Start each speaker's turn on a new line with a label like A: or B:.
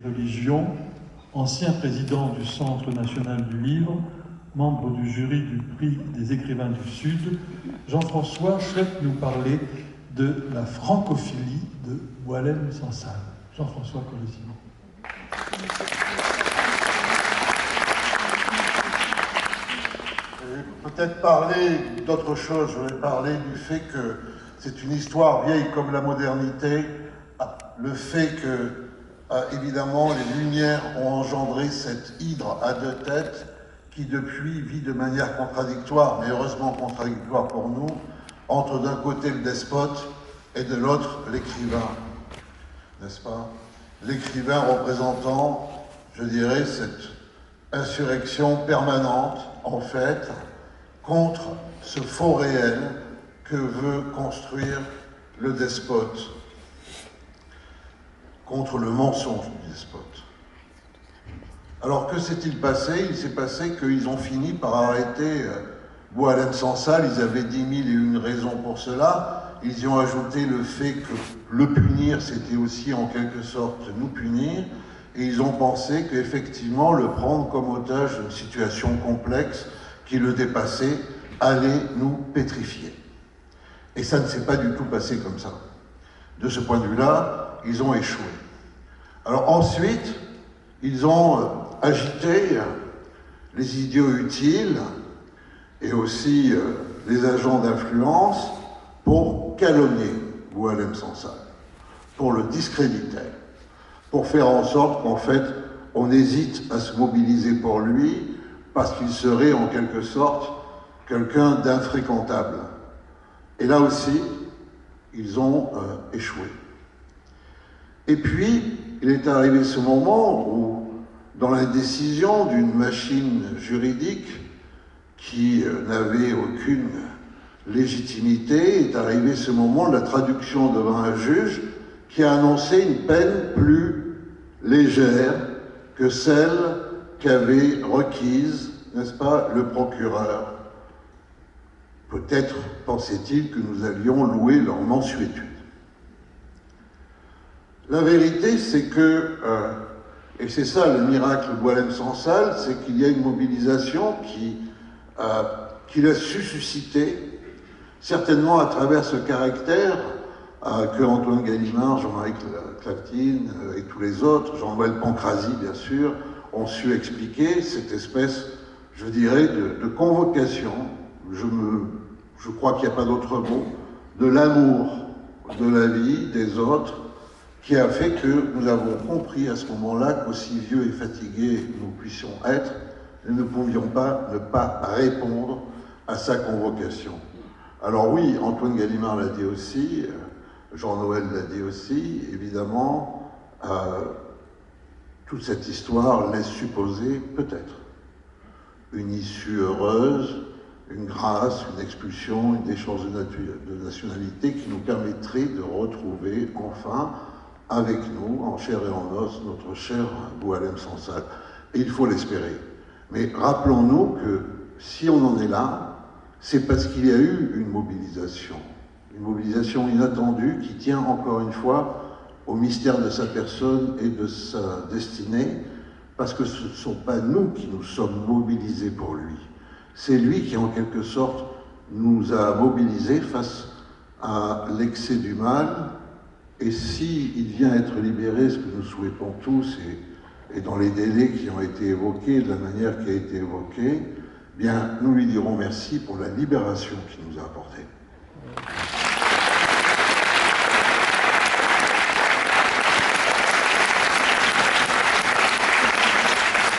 A: Religion, ancien président du Centre national du livre, membre du jury du prix des écrivains du Sud, Jean-François souhaite nous parler de la francophilie de Boualem Sansal. Jean-François Colosimo.
B: Peut-être parler d'autre chose. Je vais parler du fait que c'est une histoire vieille comme la modernité. Le fait que, évidemment, les Lumières ont engendré cette hydre à deux têtes qui, depuis, vit de manière contradictoire, mais heureusement contradictoire pour nous, entre d'un côté le despote et de l'autre l'écrivain. N'est-ce pas? L'écrivain représentant, je dirais, cette insurrection permanente, en fait, contre ce faux réel que veut construire le despote, contre le mensonge du despote. Alors que s'est-il passé? Il s'est passé qu'ils ont fini par arrêter Boualem Sansal. Ils avaient 10 000 et une raisons pour cela. Ils y ont ajouté le fait que le punir, c'était aussi en quelque sorte nous punir. Et ils ont pensé qu'effectivement, le prendre comme otage d'une situation complexe qui le dépassait allait nous pétrifier. Et ça ne s'est pas du tout passé comme ça. De ce point de vue-là, ils ont échoué. Alors ensuite, ils ont agité les idiots utiles et aussi les agents d'influence pour calomnier Boualem Sansal, pour le discréditer, pour faire en sorte qu'en fait, on hésite à se mobiliser pour lui parce qu'il serait en quelque sorte quelqu'un d'infréquentable. Et là aussi, ils ont échoué. Et puis, il est arrivé ce moment où, dans l'indécision d'une machine juridique qui n'avait aucune légitimité, est arrivé ce moment de la traduction devant un juge qui a annoncé une peine plus légère que celle qu'avait requise, n'est-ce pas, le procureur. Peut-être pensait-il que nous allions louer leur mansuétude. La vérité, c'est que, et c'est ça le miracle Boualem Sansal, c'est qu'il y a une mobilisation qu'il a su susciter, certainement à travers ce caractère que Antoine Gallimard, Jean-Marie Clatine et tous les autres, Jean-Noël Pancrazy bien sûr, ont su expliquer cette espèce, je dirais, de convocation, je crois qu'il n'y a pas d'autre mot, de l'amour de la vie, des autres, qui a fait que nous avons compris à ce moment-là qu'aussi vieux et fatigués nous puissions être, nous ne pouvions pas ne pas répondre à sa convocation. Alors oui, Antoine Gallimard l'a dit aussi, Jean-Noël l'a dit aussi, évidemment, toute cette histoire laisse supposer peut-être une issue heureuse, une grâce, une expulsion, une échange de nationalité qui nous permettrait de retrouver enfin avec nous, en chair et en os, notre cher Boualem Sansal. Et il faut l'espérer. Mais rappelons-nous que si on en est là, c'est parce qu'il y a eu une mobilisation inattendue qui tient encore une fois au mystère de sa personne et de sa destinée, parce que ce ne sont pas nous qui nous sommes mobilisés pour lui. C'est lui qui, en quelque sorte, nous a mobilisés face à l'excès du mal. Et s'il vient être libéré, ce que nous souhaitons tous, et dans les délais qui ont été évoqués, de la manière qui a été évoquée, bien, nous lui dirons merci pour la libération qu'il nous a apportée.